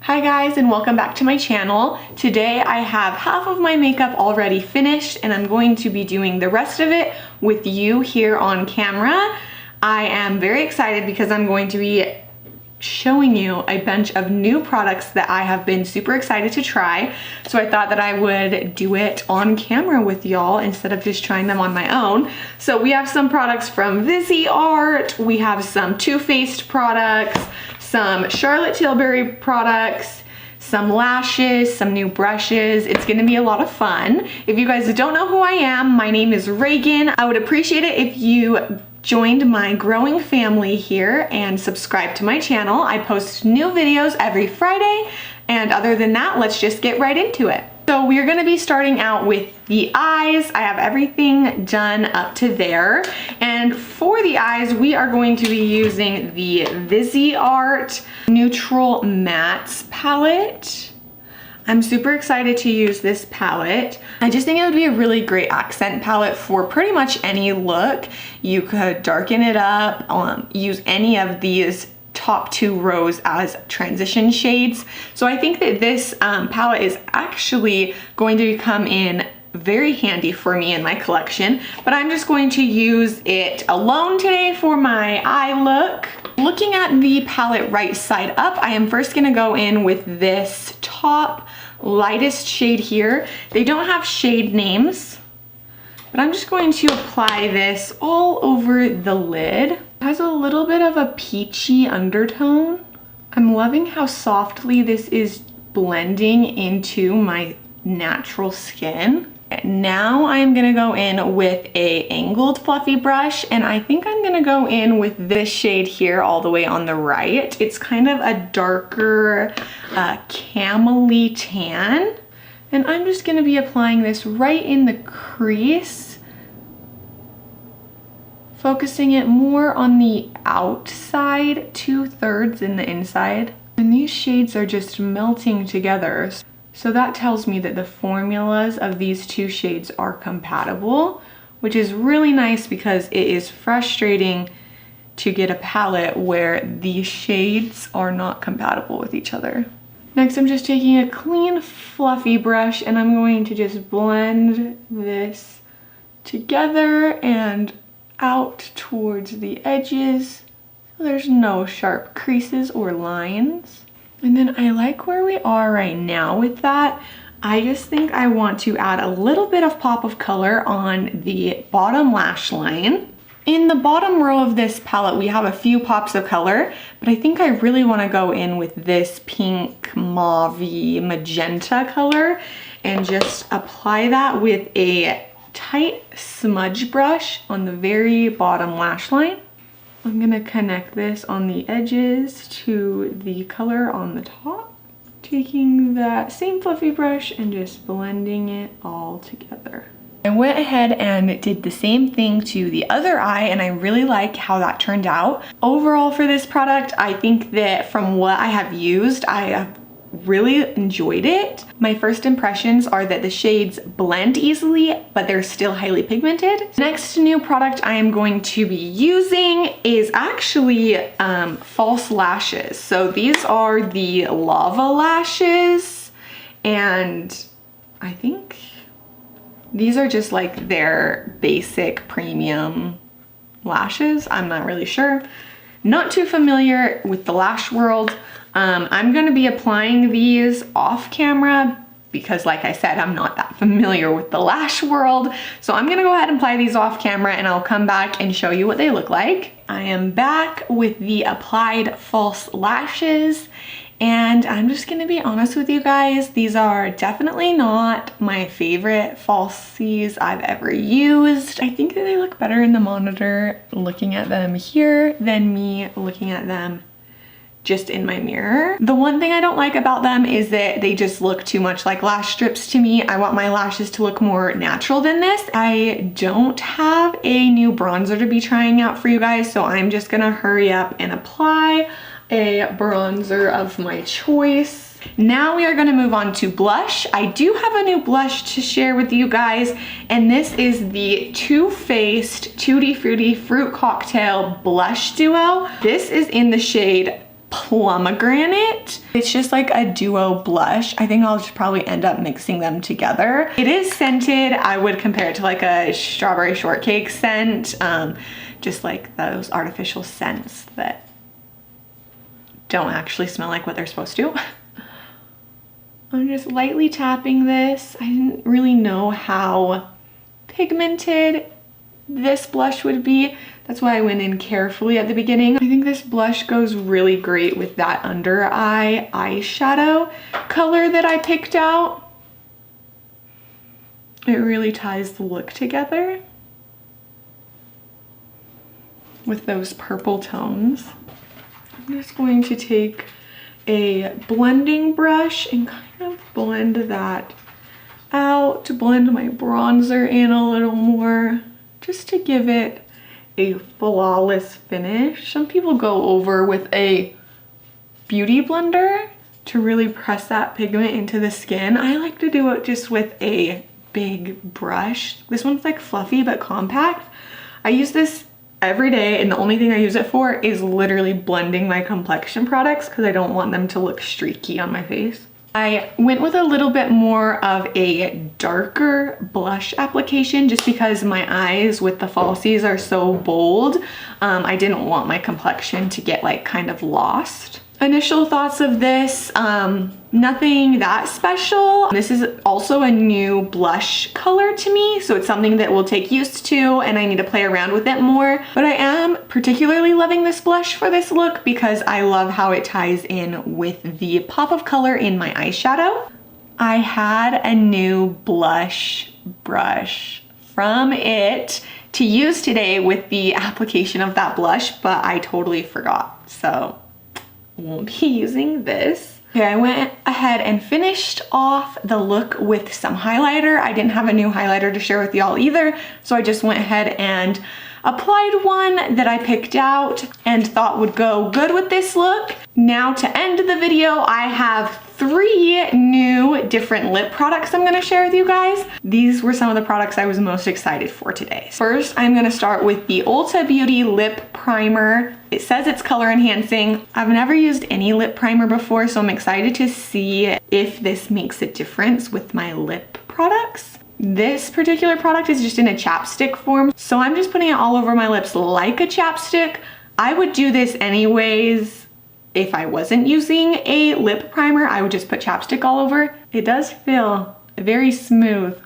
Hi guys, and welcome back to my channel. Today I have half of my makeup already finished and I'm going to be doing the rest of it with you here on camera. I am very excited because I'm going to be showing you a bunch of new products that I have been super excited to try. So I thought that I would do it on camera with y'all instead of just trying them on my own. So we have some products from Viziart, we have some Too Faced products, some Charlotte Tilbury products, some lashes, some new brushes. It's gonna be a lot of fun. If you guys don't know who I am, my name is Reagan. I would appreciate it if you joined my growing family here and subscribe to my channel. I post new videos every Friday, and other than that, let's just get right into it. So we're gonna be starting out with the eyes. I have everything done up to there. And for the eyes, we are going to be using the Viziart Neutral Mattes palette. I'm super excited to use this palette. I just think it would be a really great accent palette for pretty much any look. You could darken it up, use any of these top two rows as transition shades. So I think that this palette is actually going to come in very handy for me in my collection, but I'm just going to use it alone today for my eye look. Looking at the palette right side up, I am first gonna go in with this top lightest shade here. They don't have shade names, but I'm just going to apply this all over the lid. It has a little bit of a peachy undertone. I'm loving how softly this is blending into my natural skin. Now I'm gonna go in with a angled fluffy brush, and I think I'm gonna go in with this shade here all the way on the right. It's kind of a darker camel-y tan, and I'm just gonna be applying this right in the crease, focusing it more on the outside 2/3 in the inside. And these shades are just melting together. So that tells me that the formulas of these two shades are compatible, which is really nice because it is frustrating to get a palette where these shades are not compatible with each other. Next, I'm just taking a clean, fluffy brush and I'm going to just blend this together and out towards the edges so there's no sharp creases or lines. And then I like where we are right now with that. I just think I want to add a little bit of pop of color on the bottom lash line. In the bottom row of this palette, we have a few pops of color, but I think I really want to go in with this pink mauve-y magenta color and just apply that with a tight smudge brush on the very bottom lash line. I'm gonna connect this on the edges to the color on the top, taking that same fluffy brush and just blending it all together. I went ahead and did the same thing to the other eye, and I really like how that turned out. Overall for this product, I think that from what I have used, I have really enjoyed it. My first impressions are that the shades blend easily, but they're still highly pigmented. Next new product I am going to be using is actually false lashes. So these are the lava lashes, and I think these are just like their basic premium lashes. I'm not really sure. Not too familiar with the lash world. I'm gonna be applying these off camera because like I said, I'm not that familiar with the lash world. So I'm gonna go ahead and apply these off camera and I'll come back and show you what they look like. I am back with the applied false lashes, and I'm just gonna be honest with you guys, these are definitely not my favorite falsies I've ever used. I think that they look better in the monitor looking at them here than me looking at them just in my mirror. The one thing I don't like about them is that they just look too much like lash strips to me. I want my lashes to look more natural than this. I don't have a new bronzer to be trying out for you guys, so I'm just gonna hurry up and apply a bronzer of my choice. Now we are gonna move on to blush. I do have a new blush to share with you guys, and this is the Too Faced Tutti Frutti Fruit Cocktail Blush Duo. This is in the shade Pomegranate. It's just like a duo blush. I think I'll just probably end up mixing them together. It is scented. I would compare it to like a strawberry shortcake scent. Just like those artificial scents that don't actually smell like what they're supposed to. I'm just lightly tapping this. I didn't really know how pigmented this blush would be. That's why I went in carefully at the beginning. I think this blush goes really great with that under eye eyeshadow color that I picked out. It really ties the look together with those purple tones. I'm just going to take a blending brush and kind of blend that out, to blend my bronzer in a little more, just to give it a flawless finish. Some people go over with a beauty blender to really press that pigment into the skin. I like to do it just with a big brush. This one's like fluffy but compact. I use this every day, and the only thing I use it for is literally blending my complexion products because I don't want them to look streaky on my face. I went with a little bit more of a darker blush application just because my eyes with the falsies are so bold. I didn't want my complexion to get like kind of lost. Initial thoughts of this, nothing that special. This is also a new blush color to me, so it's something that we'll take used to and I need to play around with it more. But I am particularly loving this blush for this look because I love how it ties in with the pop of color in my eyeshadow. I had a new blush brush from it to use today with the application of that blush, but I totally forgot, so won't be using this. Okay, I went ahead and finished off the look with some highlighter. I didn't have a new highlighter to share with y'all either, so I just went ahead and applied one that I picked out and thought would go good with this look. Now to end the video, I have 3 new different lip products I'm gonna share with you guys. These were some of the products I was most excited for today. First, I'm gonna start with the Ulta Beauty Lip Primer. It says it's color enhancing. I've never used any lip primer before, so I'm excited to see if this makes a difference with my lip products. This particular product is just in a chapstick form, so I'm just putting it all over my lips like a chapstick. I would do this anyways. If I wasn't using a lip primer, I would just put chapstick all over. It does feel very smooth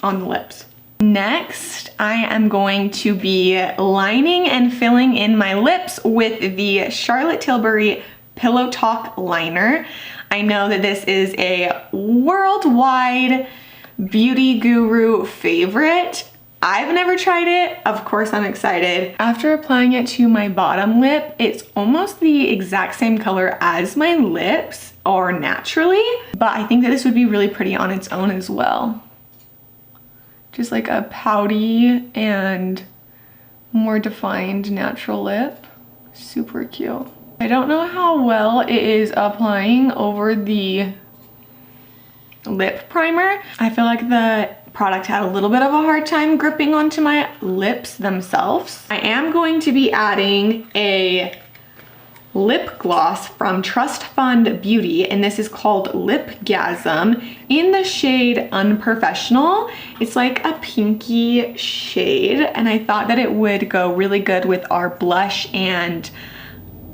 on the lips. Next, I am going to be lining and filling in my lips with the Charlotte Tilbury Pillow Talk Liner. I know that this is a worldwide beauty guru favorite. I've never tried it. Of course, I'm excited. After applying it to my bottom lip, it's almost the exact same color as my lips, or naturally, but I think that this would be really pretty on its own as well. Just like a pouty and more defined natural lip. Super cute. I don't know how well it is applying over the lip primer. I feel like the product had a little bit of a hard time gripping onto my lips themselves. I am going to be adding a lip gloss from Trust Fund Beauty, and this is called Lipgasm in the shade Unprofessional. It's like a pinky shade, and I thought that it would go really good with our blush and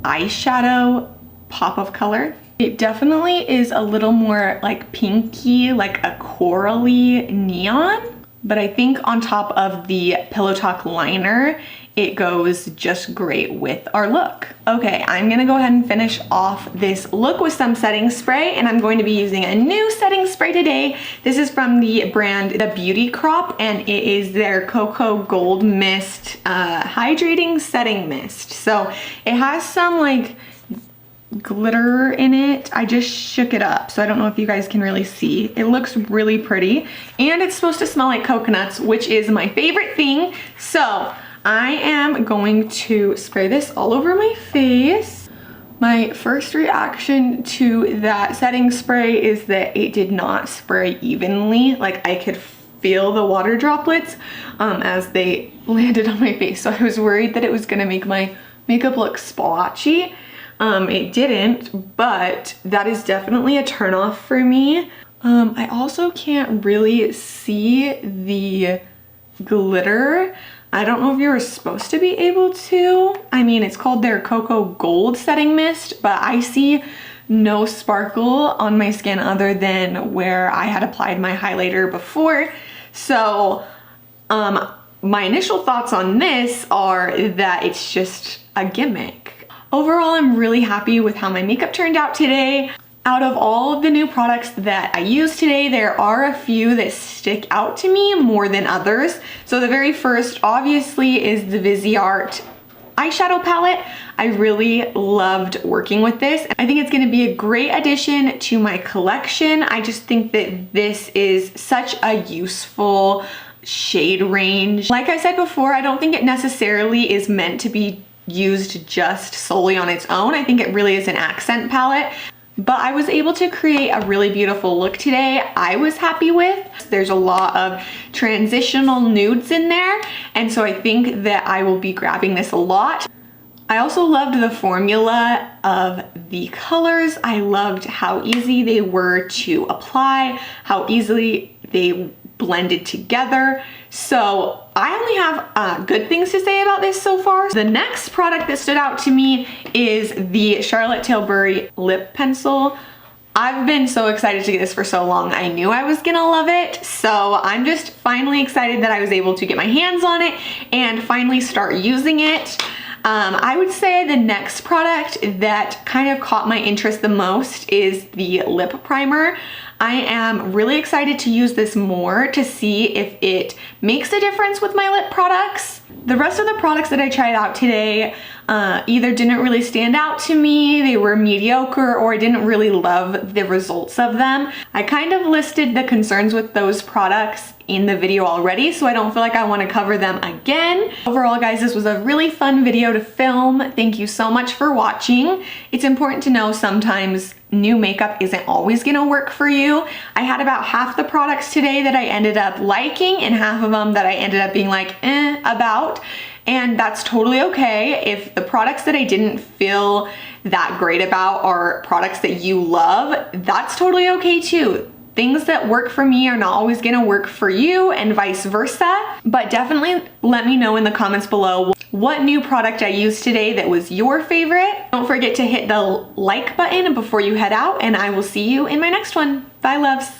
eyeshadow pop of color. It definitely is a little more like pinky, like a corally neon, but I think on top of the Pillow Talk liner, it goes just great with our look. Okay, I'm gonna go ahead and finish off this look with some setting spray, and I'm going to be using a new setting spray today. This is from the brand The Beauty Crop, and it is their Cocoa Gold Mist Hydrating Setting Mist. So it has some like glitter in it. I just shook it up, so I don't know if you guys can really see. It looks really pretty, and it's supposed to smell like coconuts, which is my favorite thing. So I am going to spray this all over my face. My first reaction to that setting spray is that it did not spray evenly. Like, I could feel the water droplets as they landed on my face, so I was worried that it was gonna make my makeup look splotchy. It didn't, but that is definitely a turnoff for me. I also can't really see the glitter. I don't know if you were supposed to be able to. I mean, it's called their Cocoa Gold Setting Mist, but I see no sparkle on my skin other than where I had applied my highlighter before. So my initial thoughts on this are that it's just a gimmick. Overall, I'm really happy with how my makeup turned out today. Out of all of the new products that I used today, there are a few that stick out to me more than others. So the very first, obviously, is the Viziart eyeshadow palette. I really loved working with this. I think it's gonna be a great addition to my collection. I just think that this is such a useful shade range. Like I said before, I don't think it necessarily is meant to be used just solely on its own. I think it really is an accent palette. But I was able to create a really beautiful look today. I was happy with. There's a lot of transitional nudes in there, and so I think that I will be grabbing this a lot. I also loved the formula of the colors. I loved how easy they were to apply, how easily they blended together. So I only have good things to say about this so far. The next product that stood out to me is the Charlotte Tilbury lip pencil. I've been so excited to get this for so long. I knew I was gonna love it. So I'm just finally excited that I was able to get my hands on it and finally start using it. I would say the next product that kind of caught my interest the most is the lip primer. I am really excited to use this more to see if it makes a difference with my lip products. The rest of the products that I tried out today either didn't really stand out to me, they were mediocre, or I didn't really love the results of them. I kind of listed the concerns with those products in the video already, so I don't feel like I want to cover them again. Overall, guys, this was a really fun video to film. Thank you so much for watching. It's important to know sometimes new makeup isn't always gonna work for you. I had about half the products today that I ended up liking and half of them that I ended up being like, about. And that's totally okay. If the products that I didn't feel that great about are products that you love, that's totally okay too. Things that work for me are not always gonna work for you and vice versa, but definitely let me know in the comments below what new product I used today that was your favorite. Don't forget to hit the like button before you head out, and I will see you in my next one. Bye, loves.